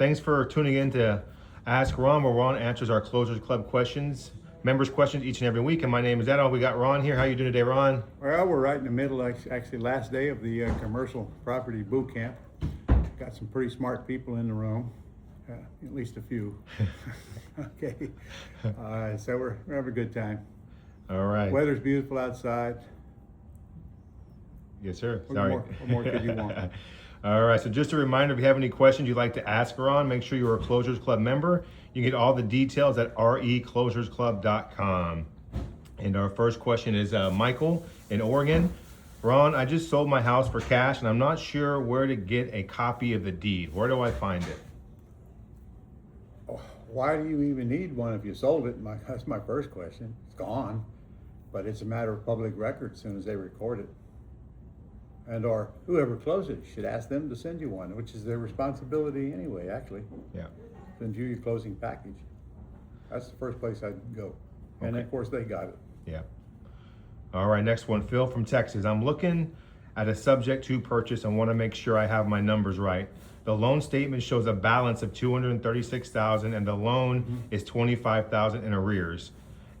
thanks for tuning in to Ask Ron, where Ron answers our Closers Club questions, members' questions each and every week. And my name is Edo. We got Ron here. How you doing today, Ron? Well, we're right in the middle, actually last day of the commercial property boot camp. Got some pretty smart people in the room, at least a few. Okay, so we're having a good time. All right. Weather's beautiful outside. Yes, sir. What Sorry. What more could you want? All right, so just a reminder, if you have any questions you'd like to ask Ron, make sure you're a Closers Club member. You can get all the details at reclosersclub.com. And our first question is Michael in Oregon. Ron, I just sold my house for cash and I'm not sure where to get a copy of the deed. Where do I find it? Why do you even need one if you sold it? That's my first question. It's gone, but it's a matter of public record as soon as they record it. And or whoever closed it should ask them to send you one, which is their responsibility anyway, actually. Yeah. Send you your closing package. That's the first place I'd go. And Okay. of course they got it. Yeah. All right, next one, Phil from Texas. I'm looking at a subject to purchase and want to make sure I have my numbers right. The loan statement shows a balance of $236,000 and the loan is $25,000 in arrears.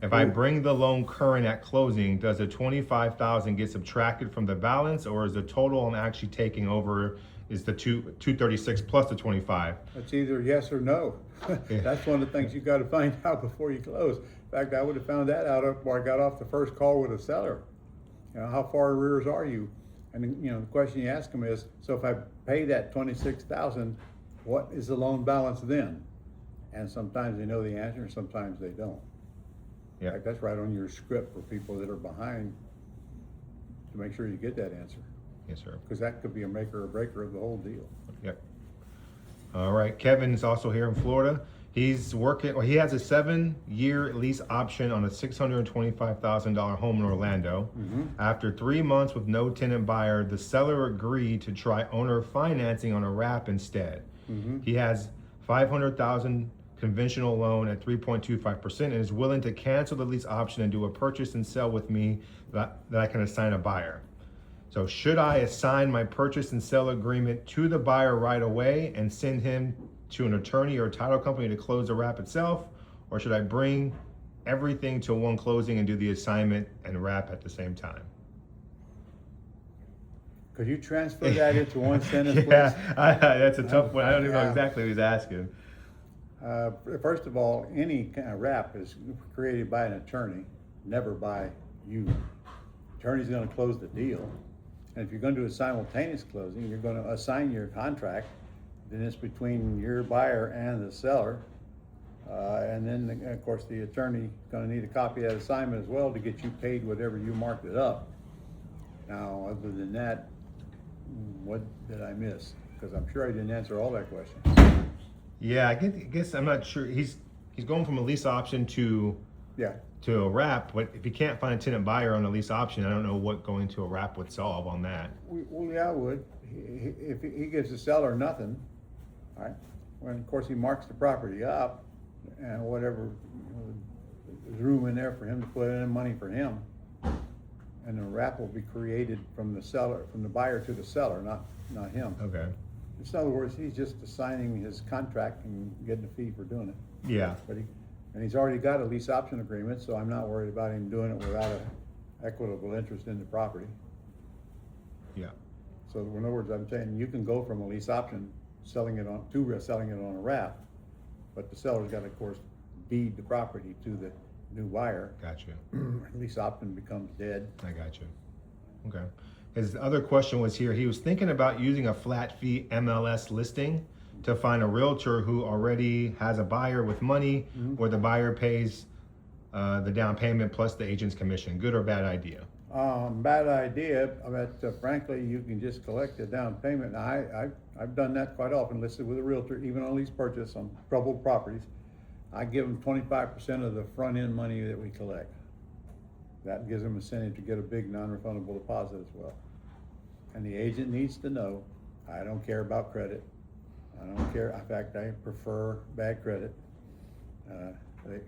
If I bring the loan current at closing, does the $25,000 get subtracted from the balance, or is the total I'm actually taking over is the 236 plus the 25? That's either yes or no. That's one of the things you got to find out before you close. In fact, I would have found that out before I got off the first call with a seller. You know, how far arrears are you? And you know, the question you ask them is, so if I pay that $26,000, what is the loan balance then? And sometimes they know the answer, and sometimes they don't. Yeah. In fact, that's right on your script for people that are behind to make sure you get that answer. Yes, sir. Because that could be a maker or breaker of the whole deal. Yep. All right, Kevin is also here in Florida. He's working, or he has a 7-year lease option on a $625,000 home in Orlando. After 3 months with no tenant buyer, the seller agreed to try owner financing on a wrap instead. He has $500,000 conventional loan at 3.25% and is willing to cancel the lease option and do a purchase and sell with me that I can assign a buyer. So should I assign my purchase and sell agreement to the buyer right away and send him to an attorney or a title company to close the wrap itself? Or should I bring everything to one closing and do the assignment and wrap at the same time? Could you transfer that into one sentence, please? Yeah, that's a tough one. I don't even know Yeah. exactly what he's asking. First of all, any kind of wrap is created by an attorney, never by you. Attorney's going to close the deal. And if you're going to do a simultaneous closing, you're going to assign your contract, then it's between your buyer and the seller. And then, of course, the attorney is going to need a copy of that assignment as well to get you paid whatever you marked it up. Now, other than that, what did I miss? Because I'm sure I didn't answer all that question. Yeah, I guess I'm not sure. He's going from a lease option to a wrap, but if you can't find a tenant buyer on a lease option, I don't know what going to a wrap would solve on that. Well, yeah, I would. If he gives the seller nothing, all right, when of course he marks the property up and whatever, there's room in there for him to put in money for him, and the wrap will be created from the seller, from the buyer to the seller, not him. Okay. In other words, he's just assigning his contract and getting a fee for doing it. Yeah. And he's already got a lease option agreement, so I'm not worried about him doing it without an equitable interest in the property. Yeah. So in other words, I'm saying you can go from a lease option selling it on a wrap, but the seller's got to, of course, deed the property to the new buyer. Gotcha. Lease option becomes dead. I got you. Okay. His other question was here. He was thinking about using a flat fee MLS listing to find a realtor who already has a buyer with money, where the buyer pays the down payment plus the agent's commission. Good or bad idea? Bad idea, but frankly, you can just collect the down payment. Now, I've done that quite often, listed with a realtor, even on lease purchase on troubled properties. I give them 25% of the front end money that we collect. That gives them incentive to get a big non-refundable deposit as well. And the agent needs to know, I don't care about credit. I don't care. In fact, I prefer bad credit.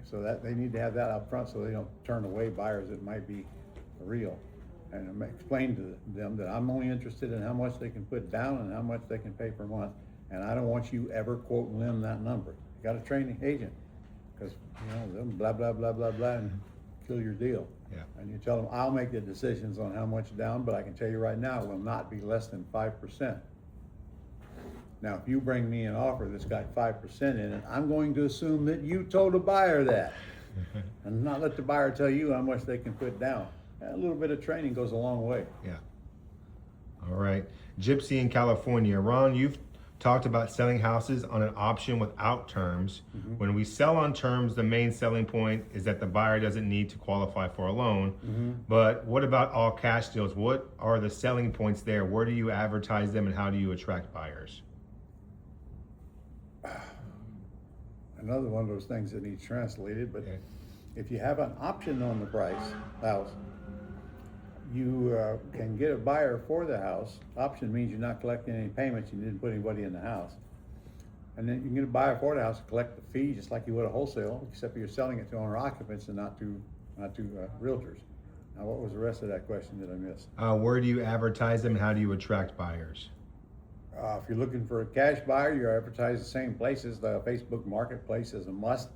So that they need to have that up front so they don't turn away buyers that might be real. And explain to them that I'm only interested in how much they can put down and how much they can pay per month. And I don't want you ever quoting them that number. You gotta train the agent, because, they'll blah, blah, blah, blah, blah, and kill your deal. Yeah. And you tell them, I'll make the decisions on how much down, but I can tell you right now, it will not be less than 5%. Now, if you bring me an offer that's got 5% in it, I'm going to assume that you told the buyer that. And not let the buyer tell you how much they can put down. A little bit of training goes a long way. Yeah. All right. Gypsy in California. Ron, you've talked about selling houses on an option without terms. Mm-hmm. When we sell on terms, the main selling point is that the buyer doesn't need to qualify for a loan. Mm-hmm. But what about all cash deals? What are the selling points there? Where do you advertise them and how do you attract buyers? Another one of those things that needs translated, but Okay. if you have an option on the house, you can get a buyer for the house. Option means you're not collecting any payments, you didn't put anybody in the house. And then you can get a buyer for the house, collect the fee just like you would a wholesale, except you're selling it to owner occupants and not to realtors. Now, what was the rest of that question that I missed? Where do you advertise them and how do you attract buyers? If you're looking for a cash buyer, you advertise the same places. The Facebook Marketplace is a must.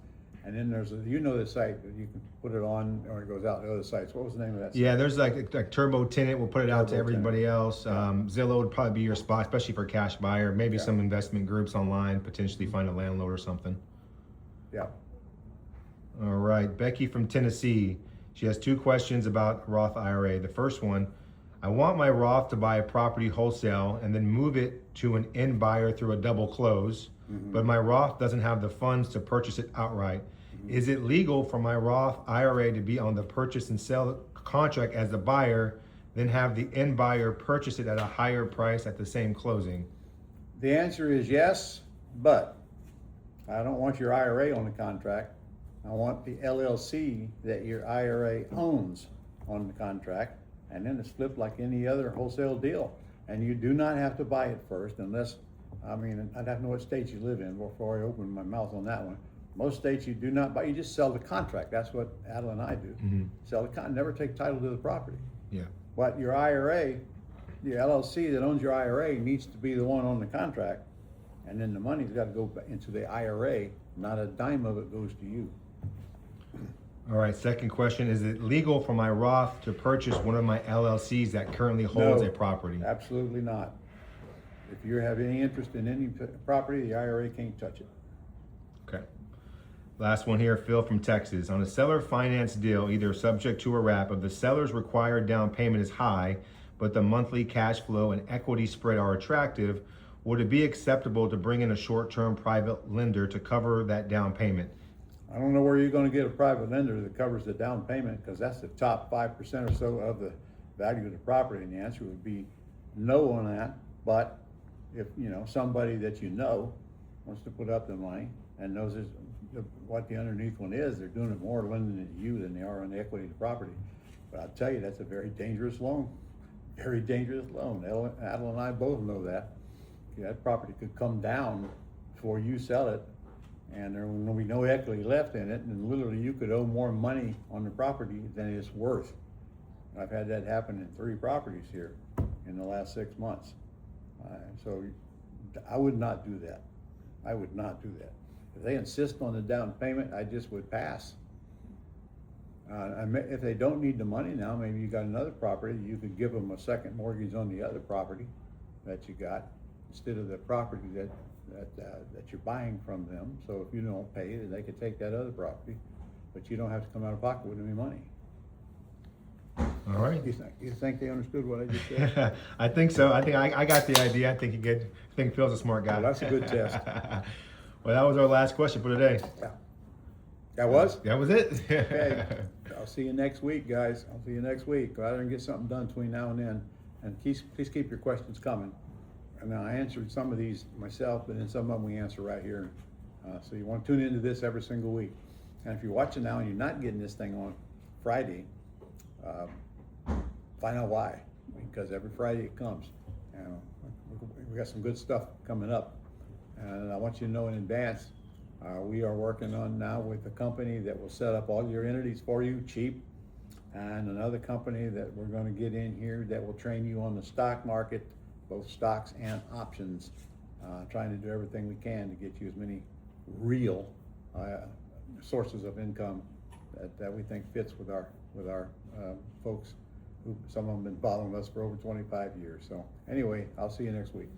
And then there's the site that you can put it on, or it goes out to other sites. What was the name of that site? Yeah, there's like Turbo Tenant. We'll put it out to Turbo everybody else. Zillow would probably be your spot, especially for cash buyer. Maybe Yeah. some investment groups online, potentially find a landlord or something. Yeah. All right, Becky from Tennessee. She has 2 questions about Roth IRA. The first one, I want my Roth to buy a property wholesale and then move it to an end buyer through a double close, but my Roth doesn't have the funds to purchase it outright. Is it legal for my Roth IRA to be on the purchase and sell contract as the buyer, then have the end buyer purchase it at a higher price at the same closing? The answer is yes, but I don't want your IRA on the contract. I want the LLC that your IRA owns on the contract, and then it's flipped like any other wholesale deal. And you do not have to buy it first unless, I'd have to know what state you live in before I open my mouth on that one. Most states you do not buy, you just sell the contract. That's what Adel and I do. Sell the contract, never take title to the property. Yeah. But your IRA, the LLC that owns your IRA needs to be the one on the contract. And then the money's got to go into the IRA, not a dime of it goes to you. All right, second question, is it legal for my Roth to purchase one of my LLCs that currently holds No. a property? Absolutely not. If you have any interest in any property, the IRA can't touch it. Okay. Last one here, Phil from Texas. On a seller finance deal, either subject to a wrap, if the seller's required down payment is high, but the monthly cash flow and equity spread are attractive, would it be acceptable to bring in a short-term private lender to cover that down payment? I don't know where you're gonna get a private lender that covers the down payment, because that's the top 5% or so of the value of the property, and the answer would be no on that. But if, somebody that wants to put up the money and knows what the underneath one is, they're doing it more lending it to you than they are on the equity of the property. But I'll tell you, that's a very dangerous loan. Very dangerous loan. Adel and I both know that. That property could come down before you sell it, and there will be no equity left in it, and literally you could owe more money on the property than it's worth. I've had that happen in 3 properties here in the last 6 months. So I would not do that. I would not do that. If they insist on the down payment, I just would pass. If they don't need the money now, maybe you got another property, you could give them a second mortgage on the other property that you got, instead of the property that you're buying from them. So if you don't pay, then they could take that other property, but you don't have to come out of pocket with any money. All right. You think they understood what I just said? I think so. I think I got the idea. I think Phil's a smart guy. Well, that's a good test. Well, that was our last question for today. Yeah. That was? That was it. Okay. I'll see you next week, guys. I'll see you next week. Go out there and get something done between now and then. And please keep your questions coming. And I answered some of these myself, but then some of them we answer right here. So you want to tune into this every single week. And if you're watching now and you're not getting this thing on Friday, find out why. Because every Friday it comes. And we got some good stuff coming up. And I want you to know in advance, we are working on now with a company that will set up all your entities for you cheap, and another company that we're going to get in here that will train you on the stock market, both stocks and options. trying to do everything we can to get you as many real sources of income that we think fits with our folks who, some of them been following us for over 25 years. So anyway, I'll see you next week.